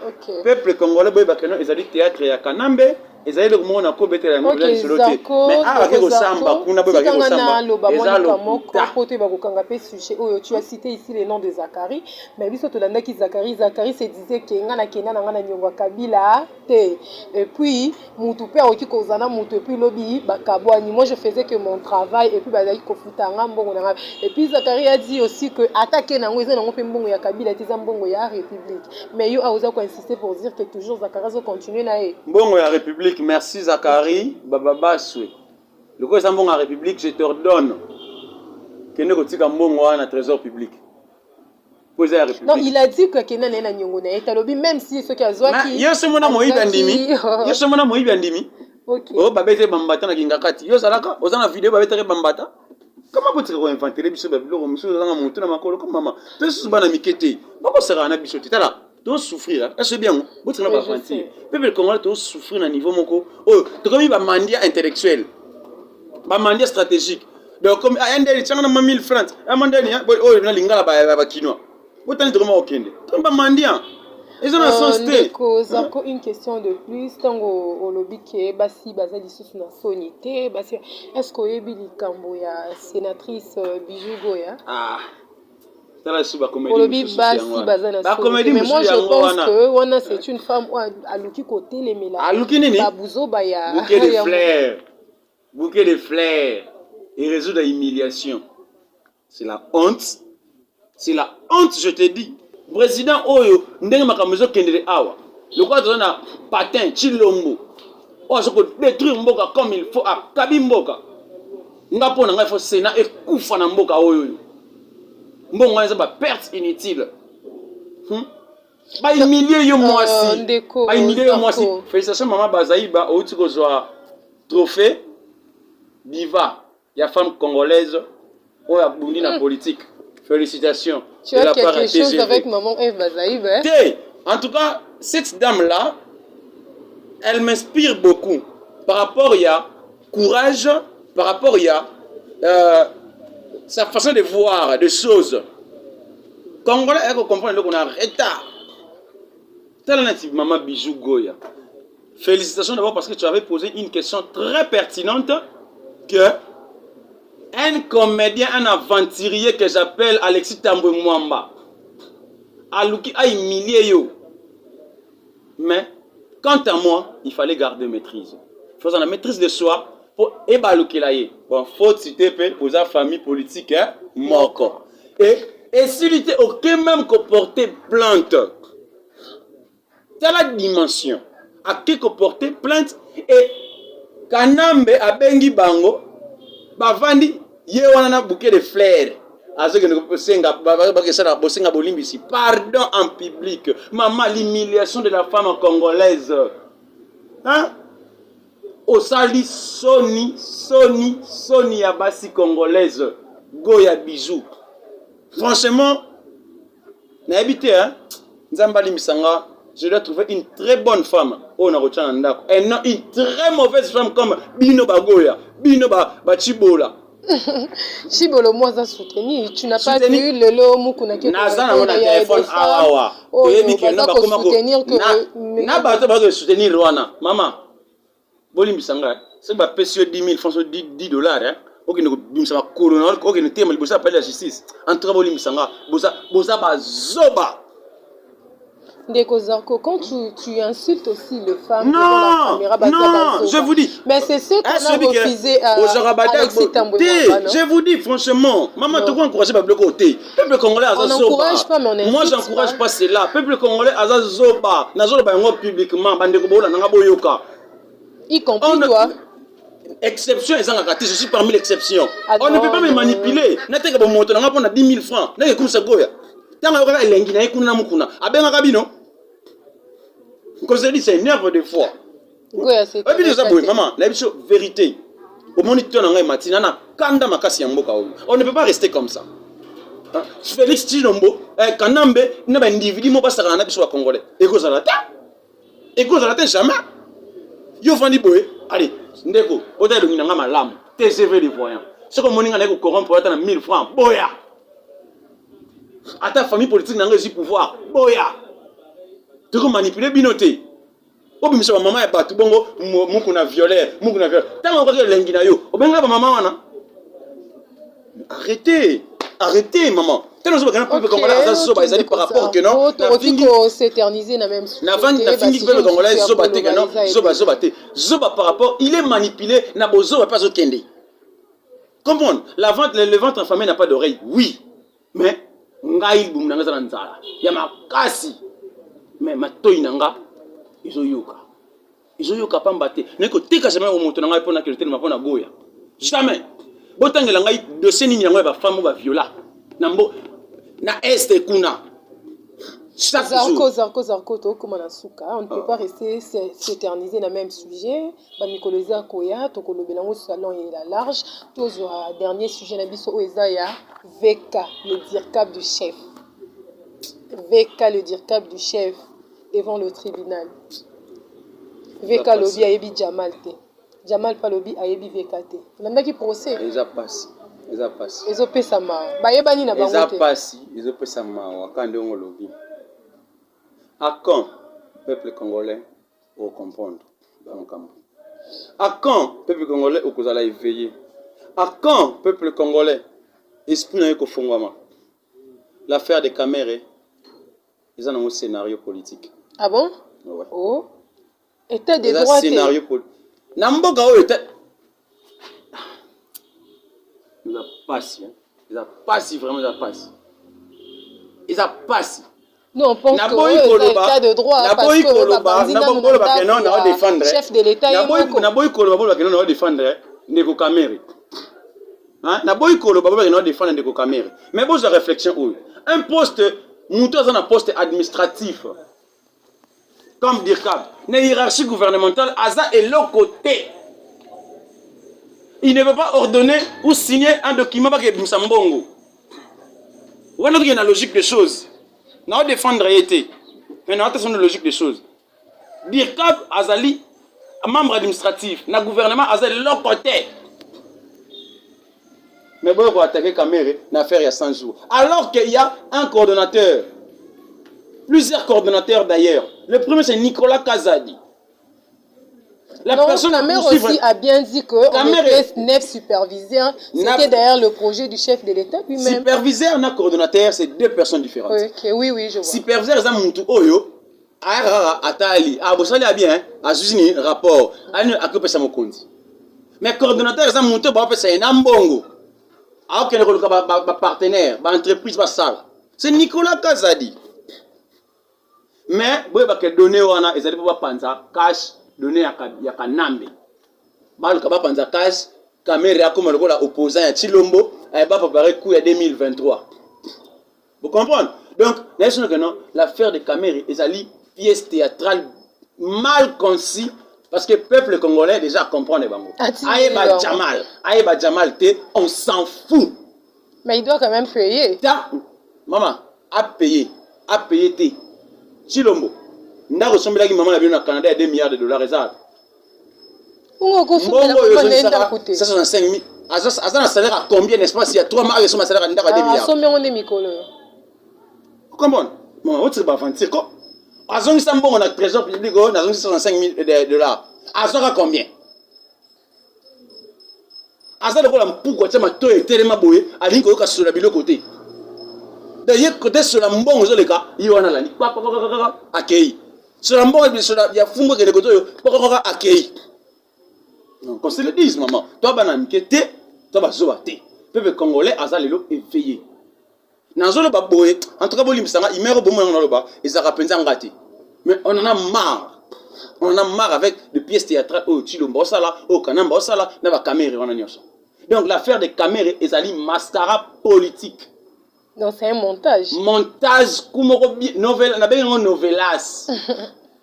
peuple congolais, ils ont dit théâtre et à Kanambe, ils ont dit que mon accord était la même chose. Mais à la Samba, Kuna, tu as cité ici les noms de Zacharie, mais lui, Zacharie se disait que Kabila, et puis, Moutoupe, Okikozana, Moutoupe, Lobby, Bakabouani. Moi, je faisais que mon travail, et puis, et puis, Zacharie a dit aussi que attaquer Nango, ya Kabila tes mbongo ya République. Mais yo a osé insister pour dire que toujours Zacharie va continuer na e. Mbongo ya République, merci Zacharie, baba baswe. Le quoi ça mbongo ya République, je t'ordonne que ne kotika mbongo na trésor public. Poser la République. Non, il a dit que Kena na nyongo na etalobi même si ce qui a zoa qui. Yo semona moyi bandimi. Yo semona moyi bandimi. OK. Oh babete bambata na kingakati. Yo zalaka, ozana vidéo babete bambata. Comment vous pouvez inventer les bisous de l'eau, monsieur, dans la montagne, ma colo, comme maman? Tu es souvent à miqueter. Pourquoi ça va en abusé? Tu es là, tu vas souffrir. Est-ce bien? Vous ne pas mentir. Peuple congolais, tu vas souffrir à niveau moko. Oh, tu as comme un mandia intellectuel, un mandia stratégique. Donc, comme un des gens qui ont 1000 francs, un mandia, oh, il y a l'ingala ba kinois. Vous t'en êtes au Kende. Tu es un mandia. Ils ont un sens. Encore une question de plus. Tango au lobby qui basi bazali sous na sonité basi. Est-ce que Ebili Kamboya sénatrice Bijou Goya? Ah. Ça la suba comédie. Au lobby basi bazana. Ba comédie. Mais moi je pense que Wana c'est une femme à Luki côté les méla. À Luki nini? Babuzo baya. Bouquet de fleurs. Bouquet de fleurs. Et résout la humiliation. C'est la honte. C'est la honte, je te dis. Président Oyo, ndenge makamezo kendele awa. Le quoi on a patin, chilombo. Oh, je peux détruire mboka comme il faut à Kabimboka. Ngapo na ngai faut Sénat et kufa na mboka Oyo. Mbongo ngai ba perte inutile. Ba humilier yo moi si. Ba humilier yo moi si. Félicitations maman Bazaïba outi ko zwa trophée diva ya femme congolaise oyo abundi na politique. Félicitations. Tu as quelque chose avec maman Eve Bazaïb, hein? En tout cas, cette dame-là, elle m'inspire beaucoup. Par rapport à courage, par rapport à sa façon de voir des choses. Congolais, elle comprend qu'on a retard. Telle native maman Bijou Goya. Félicitations d'abord parce que tu avais posé une question très pertinente que un comédien, un aventurier que j'appelle Alexis Tambwe Mwamba. Aluki a humilié yo. Mais, quant à moi, il fallait garder maîtrise. Il faut la maîtrise de soi pour ébaluker la ye. Bon, faut citer pour sa famille politique, hein, moko. Et s'il était aucun même que porter plainte, c'est la dimension. À qui que porter plainte et Kanambe a bengi bango. Bavandi ye wana na bouquet de fleurs azeke ne bosenga bakesala bosenga bolimbisi pardon en public maman l'humiliation de la femme congolaise hein osali soni ya basi congolaise Goya Bijou franchement na habité hein nzamba limisanga je dois trouver une très bonne femme on a retenu ndako et non une très mauvaise femme comme Bino Bagoya Bino Chibola. Chibolo moi ça soutenir tu n'as pas vu le lo mukuna ke nazana on a téléphone awa oyebi ke no bakoma ko na ba soutenir wana maman bolimbisanga c'est ba pesio 10 000 francs 10 dollars hein OK ne bimisa ba corona OK ne tema libosa appelle la justice en tout cas bolimbisanga boza ba zoba. Ndeko Zarko, quand tu insultes aussi les femmes non, devant la caméra, non, je vous dis. Mais c'est ce qu'on a refusé à Alexis Tambwe. Je vous dis franchement, maman, tu peux encourager le côté. Peuple congolais a on n'encourage pas, mais on insulte. Moi, j'encourage pas cela. Peuple congolais a zoba. Nazoba yango publiquement, bandeko bola nanga boyoka. Y compris toi. Exception, je suis parmi l'exception. On ne peut pas me manipuler. N'atteint que mon montant, on a 10 000 francs. N'a comme ça goya. Tant qu'on a l'engi na ikuna mukuna. Abenga kabino. Comme je dis, c'est une œuvre de foi. Goya c'est. Et puis ça boy maman, la vérité. Au moniteur nanga matina na kanda makasi ya mboka oyo. On ne peut pas rester comme ça. Félix Tshilombo, Kanambe, na ba individu mo basaka na biso ba congolais. Eko zalata jamais. Yo fandi boy, allez, ndeko, ota de minanga malam, TCV de voyant. Ce que moninga na ko corrompre ata na 1000 francs, boya. Ata famille politique n'a pas pouvoir, boya. Tu peux manipuler binoté. Obi misa maman e batu bongo muku na violeur, muku na violeur. Tant on lengi na yo, obenga ba maman wana. Arrêtez, arrêtez maman. Tant on va pas congolais ça ba ezali par rapport que non. Na fingi s'éterniser na même sujet. Na fingi pe congolais zo ba te non, zo ba te. Zo ba par rapport, il est manipulé na bozo ba pas zo kende. Comprendre, le ventre enfamé n'a pas d'oreille. Oui. Mais ngai bum nanga za nzala. Ya makasi. Mais matoyi nanga izoyoka pambate neko tika jamais au moto nanga pona que tellement pona boya jamais botangela ngai dossier nini yango ba femme ba viola nambo na este kuna Zarko, comme on a souka, on ne peut pas rester s'éterniser dans le même sujet. Bamikoloza Koya, Tokolo Belango salon et la large. Tous dernier sujet nabiso Oezaya, VK, le dircap du chef. VK, le dircap du chef devant le tribunal. VK lobby ayebi Jamal te. Jamal pas lobby ayebi VK te. Nanda ki procès. Eza passe. Eza passe. Ezo pesa ma. Bayebani na bango te. Eza passe. Ezo pesa ma wakande ngo lobby. À quand peuple congolais au comprendre dans camp. À quand peuple congolais au kozala éveillé. À quand peuple congolais esprit na ko fongwama. L'affaire des caméras ils ont un scénario politique. Ah bon? Ouais. Oh. État des droits. Scénario politique. Namboka o était. Ils a passé. Ils a passé vraiment ils a passé. Ils a passé. Non, on pense que c'est l'état de droit. Parce que chef de l'État Naboy Koloba qui n'a défendre Ndeko Kamere. Naboy Koloba qui n'a défendre Ndeko Kamere. Mais bon, la réflexion où un poste, nous avons un poste administratif. Comme DIRCAB, une hiérarchie gouvernementale, Aza est l'autre côté. Il ne veut pas ordonner ou signer un document qui est Moussambongo. Ou alors il y a une logique des choses. Nous devons défendre l'été. Mais nous avons une logique des choses. DIRCAB, Azali, membre administratif, le gouvernement, Azali, de l'autre côté. Mais bon, on va attaquer Kamere, l'affaire il y a 100 jours. Alors qu'il y a un coordonnateur. Plusieurs coordonnateurs d'ailleurs. Le premier c'est Nicolas Kazadi. La personne aussi a bien dit que était 9 superviseurs. C'était d'ailleurs le projet du chef de l'État lui-même. Superviseur et coordonnateur, c'est deux personnes différentes. Okay, oui, je vois. Superviseur, c'est un oyo. Atali. Ah, vous savez bien, à Jusini, rapport. À quoi ça me compte. Mais coordonnateur, c'est un ambongo. Alors qu'il y a un partenaire, une entreprise, c'est Nicolas Kazadi. Mais, vous avez donné cash, donné à Kanambe. Vous avez cash, caméra comme opposant à Chilombo, elle va préparer coup à 2023. Vous comprenez? Donc, l'affaire de Kamere est une pièce théâtrale mal conçue parce que le peuple congolais déjà comprend les bangos. Aïba Jamal, on s'en fout. Mais il doit quand même payer. Maman, a payé T. Chilombo. Nous avons ressemblé à maman au Canada à 2 milliards de dollars. Ça, 65 000. Un salaire à combien, n'est-ce pas? S'il y a 3 mois, il y a un salaire à 2 milliards. Comment? Maman, tu vas mentir quoi? Azon Sambo, on a trésor public, on a 65 000 dollars. Azon à combien? Azon pourquoi tu m'as tout été tellement boué, à l'inco que sur la bille côté. D'ailleurs, côté sur la mbon, les gars, il y a un ani, accueilli. Sur la mbon, il y a fumé que les côtés, accueilli. Quand c'est le 10, maman, toi, banane, qui était, toi, bazobaté. Peuple congolais, Azalelo est veillé. Nanzolo baboye, en tout cas, il meurt au bon moment dans le bas, ils ont rappelé un gâté. Mais on en a marre. On en a marre avec des pièces théâtrales au Chilombo Sala, au Kanamba Sala, dans la caméra. Donc l'affaire des caméras est une mascara politique. Donc c'est un montage. Montage, novelas.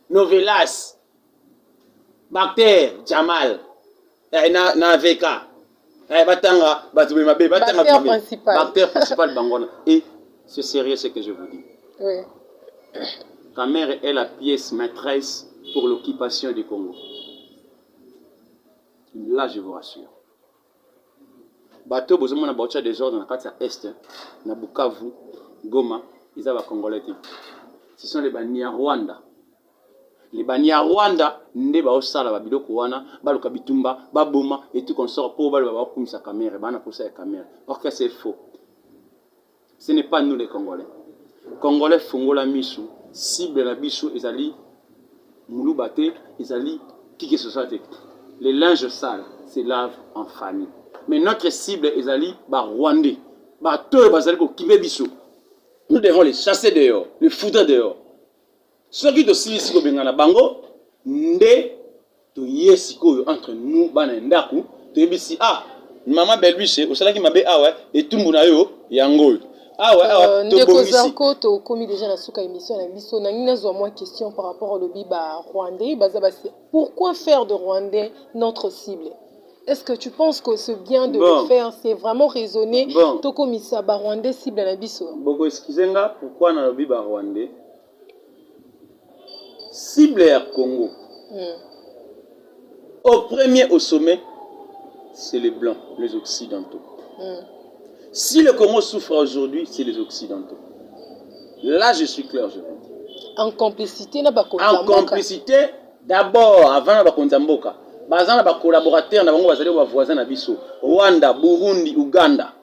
Novelas. Bacter, Jamal. Na VK. Bacter principal. Bacter principal Bangona. Et c'est sérieux ce que je vous dis. Oui. Ta mère est la pièce maîtresse pour l'occupation du Congo. Là, je vous rassure. Bateau, besoin de des ordres dans la carte est, na Bukavu, Goma, ils ont Congolais. Ce sont les Bania Rwanda. Les Bania Rwanda, ne ba osala ba biloko wana, ba loka bitumba, ba boma et tout qu'on sort pour ba kumisa caméra, ba na posa la caméra. Or que c'est faux. Ce n'est pas nous les Congolais. Congolais fongola misu, cible la bisu ezali moulou baté, ezali kike société. Les linges sales se lavent en famille. Mais notre cible ezali ba Rwandais. Ba to bazali ko kibe bisu. Nous devons les chasser dehors, les foutre dehors. Ceux qui doivent ici au Bengana Bango, nde to yesiko entre nous bana ndaku, to yebisi ah maman belbiche au sala qui mabe ah ouais et tout muna yo yango. Ah ouais to bonisi. Ndeko to komi déjà na suka émission na biso na ngina zo moi question par rapport au lobby ba rwandais bazaba pourquoi faire de rwandais notre cible? Est-ce que tu penses que c'est bien de le faire, c'est vraiment raisonné to komi ça ba rwandais cible na biso? Boko excusenga pourquoi na lobby ba rwandais cible à Congo. Au premier, au sommet, c'est les Blancs, les Occidentaux. Si le Congo souffre aujourd'hui, c'est les Occidentaux. Là, je suis clair, je vous dis. En complicité, en complicité, d'abord, avant de Konzamboka, bazana ba collaborateurs na bango bazali ba voisins na biso, Rwanda, Burundi, Uganda.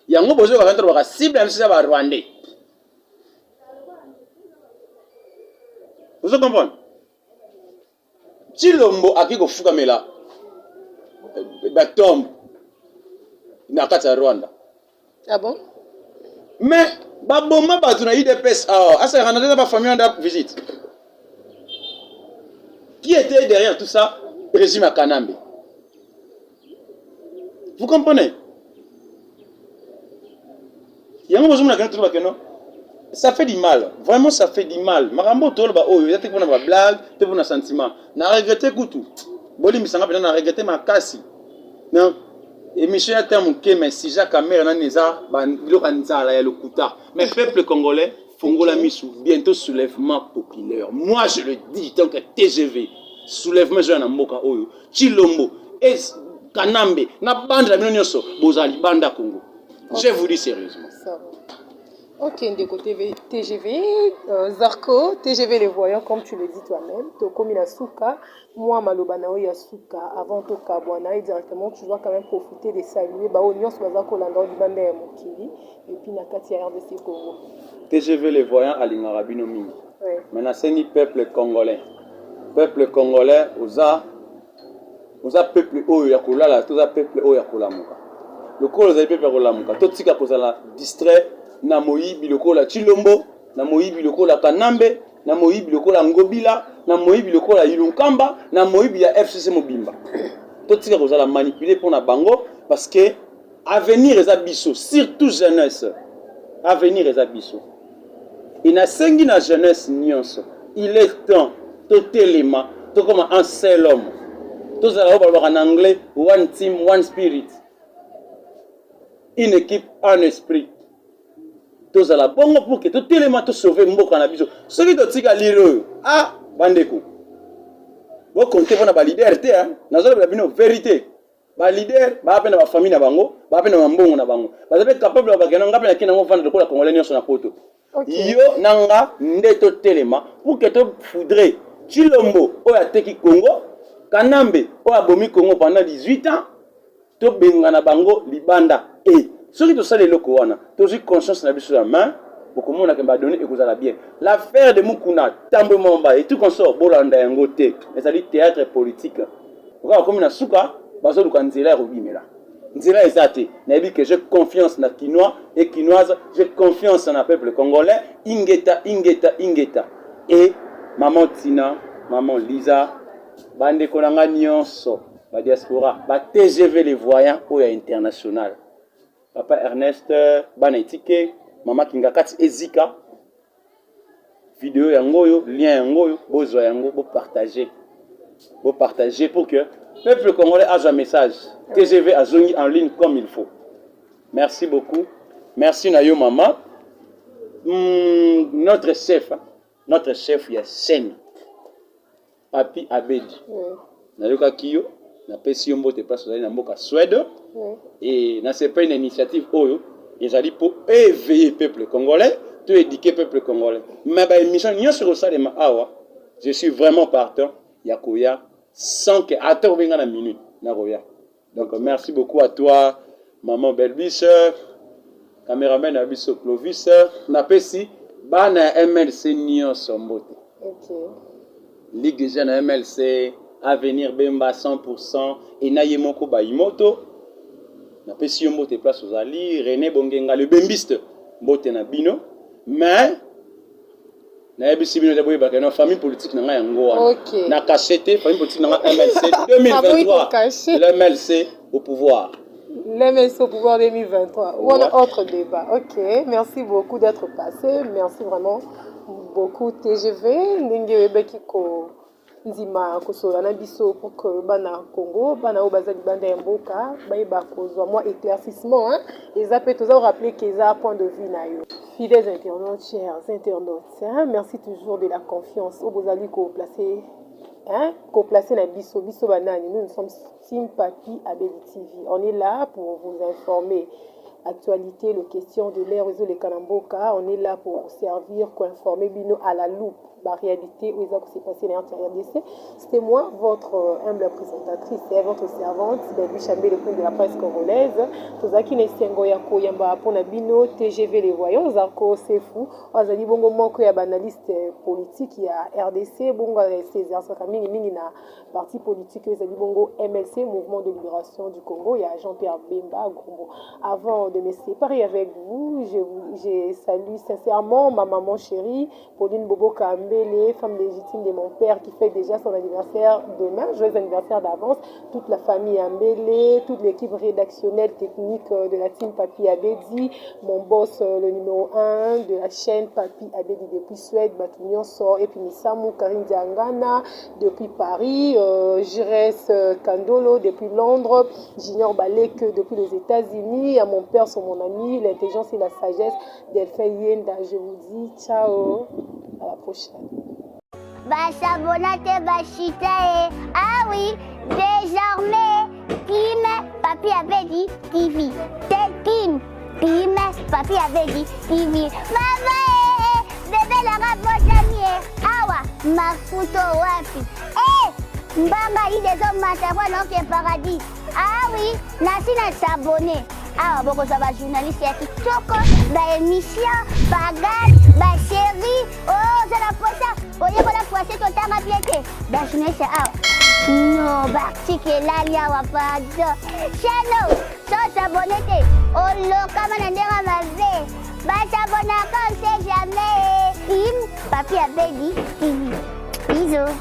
Yango bozo ba rentrer ba cible na ba Rwandais. Vous comprenez? Chilombo aki kofuka mela batombe na kati ya Rwanda. Ah bon? Mais baboma batu na IDPS asa ranade ba famille en visite. Qui était derrière tout ça? Régime à Kanambe. Vous comprenez? Yango bozo na kanto ba keno. Ça fait du mal, vraiment ça fait du mal. Marambo tolba oh, il y a des blagues, des bons sentiments. Na regretté tout. Boli misanga pena na regretté ma kasi. Non. Et Michel a terme que mais si Jacques Amère na neza ba biloko nzala ya lokuta. Mais peuple congolais fongola misu bientôt soulèvement populaire. Moi je le dis tant que TGV soulèvement jeune na mboka oyo. Chilombo et Kanambe na bande la nyonso bozali banda Congo. Je vous dis sérieusement. Ça. Ok, Ndeko TGV, Zarko, TGV les voyants, comme tu le dis toi-même, Toko Minasuka, moi Malobanao Yasuka, avant Toka Boana, directement, tu dois quand même profiter de saluer, Baonios Bazako Landa du Bande Mokili, et puis Nakati RDC Congo. TGV les voyants à l'Ingarabino Mingi. Maintenant, c'est ni peuple congolais. Peuple congolais, osa peuple Oyakola, tout ça peuple Oyakolamuka. Le col des peuples Oyakolamuka, tout ce qui a causé la distrait. Na moyibi lokola Chilombo, na moyibi lokola Kanambe, na moyibi lokola Ngobila, na moyibi lokola Ilunkamba, na moyibi ya FCC Mobimba. Tout ça vous allez manipuler pour na bango parce que avenir est abisso, surtout jeunesse. Avenir est abisso. Et na sengi na jeunesse nyonso. Il est temps totalement to comme un seul homme. Tout ça va parler en anglais, one team, one spirit. Une équipe, un esprit. Tous à la bonne pour que tout élément te sauve mboka na biso. Ce qui doit tika lire ah bandeko. Vous comptez pour na leaderté hein. Nazo la bino vérité. Ba leader ba pena ba famille na bango, ba pena mbongo na bango. Ba zabe capable ba kena ngapena kina ngofanda de kola congolais nyonso na poto. Yo nanga ndeto telema pour que te foudrer Chilombo o ya teki Congo, Kanambe o ya bomi Congo pendant 18 ans. To benga na bango libanda et ceux qui sont les locaux, toujours conscience de la vie sur la main, beaucoup de monde a donné et vous allez bien. L'affaire de Mukuna, Tambo Mamba et tout qu'on sort, Bolanda et Ngote, mais ça dit théâtre politique. Pourquoi comme une souka, bazo du Kanzela et Robimela. Nzela est athée. N'a que j'ai confiance dans Kinois et Kinoise, j'ai confiance dans le peuple congolais, Ingeta. Et maman Tina, maman Lisa, Bande Konanga Nyonso, la diaspora, TGV les voyants au international. Papa Ernest, Banetike, Maman Kingakati Ezika, vidéo yangoyo, lien yangoyo, bozo yango, bo partager pour que le peuple congolais ait un message. TGV a zongi en ligne comme il faut. Merci beaucoup. Merci Nayo Maman. Notre chef, il y a Sen. Papi Abedi. nayoka kiyo na pesi yo mbote place ozali na mboka Suède et na c'est pas une initiative oyo ezali pour éveiller peuple congolais to éduquer peuple congolais mais ba émission nyonso kosalema awa je suis vraiment partant ya koya sans que attends venga na minute na koya donc merci beaucoup à toi maman Belbis caméraman abiso Clovis na pesi bana MLC nyonso mbote Ligue des jeunes MLC Avenir Bemba 100% et Nayemoko Bayimoto na pesi yo mbote place ozali René Bongenga le bembiste mbote na bino mais na yebisi bino d'abord ba na famille politique na nga yango na cachette famille politique na nga MLC 2023 le MLC au pouvoir. L'MSC au pouvoir 2023 ou un autre débat. Ok, merci beaucoup d'être passé, merci vraiment beaucoup TGV ndenge beki ko nzima kosola na biso pour que bana Congo bana o bazali banda ya mboka bayeba kozwa moi éclaircissement hein les appels tous rappeler qu'ils a point de vue na yo. Fidèles internautes, chers internautes, hein, merci toujours de la confiance au bozali ko placer qu'on place na biso banani. Nous sommes Team Papi Abedi TV. On est là pour vous informer actualité, les questions de l'ère réseau les Kanamboka. On est là pour servir, pour informer bino à la loupe. La réalité où ça s'est passé dans l'intérieur d'essai. C'était moi, votre humble présentatrice et votre servante, Belbi Chambé, le point de la presse congolaise. Tozaki Nesengo Yako Yamba Ponabino, TGV Les Voyants, Zarko Sefou, Ozali Bongo Moko ya analyste politique, il y a RDC, Bongo César Sakamini, Minina, parti politique, Ozali Bongo MLC, Mouvement de Libération du Congo, il y a Jean-Pierre Bemba, Grombo. Avant de me séparer avec vous, je salue sincèrement ma maman chérie, Pauline Bobo Kambe, les femmes légitimes de mon père qui fait déjà son anniversaire demain, joyeux anniversaire d'avance, toute la famille Ambélé, toute l'équipe rédactionnelle technique de la team Papi Abedi, mon boss le numéro 1 de la chaîne Papi Abedi depuis Suède, Batunion Sor, et puis Missamou Karim Diangana depuis Paris, Jires Kandolo depuis Londres, Junior Balek depuis les États-Unis, à mon père, sur mon ami, l'intelligence et la sagesse d'Elfin Yenda. Je vous dis ciao, à la prochaine. Ah oui, désormais, Team Papi Abedi TV. Team Papi Abedi TV. Maman, bébé la rabotamie. Awa, mafuto wapi. Mbanga il des hommes matavwa non qui est paradis. Ah oui, Nasina s'abonner. Ah, beaucoup ça va journaliste et TikTok, bah émission, bagarre, bah série, oh ça la poisse, oh y'a la poisse tout le temps à piété, bah je ne sais pas. Non, bah si que là il y a pas de, channel, ça s'abonner, oh le comment on dirait ma vie, bah s'abonner quand on sait jamais, Team Papi Abedi TV, bisous.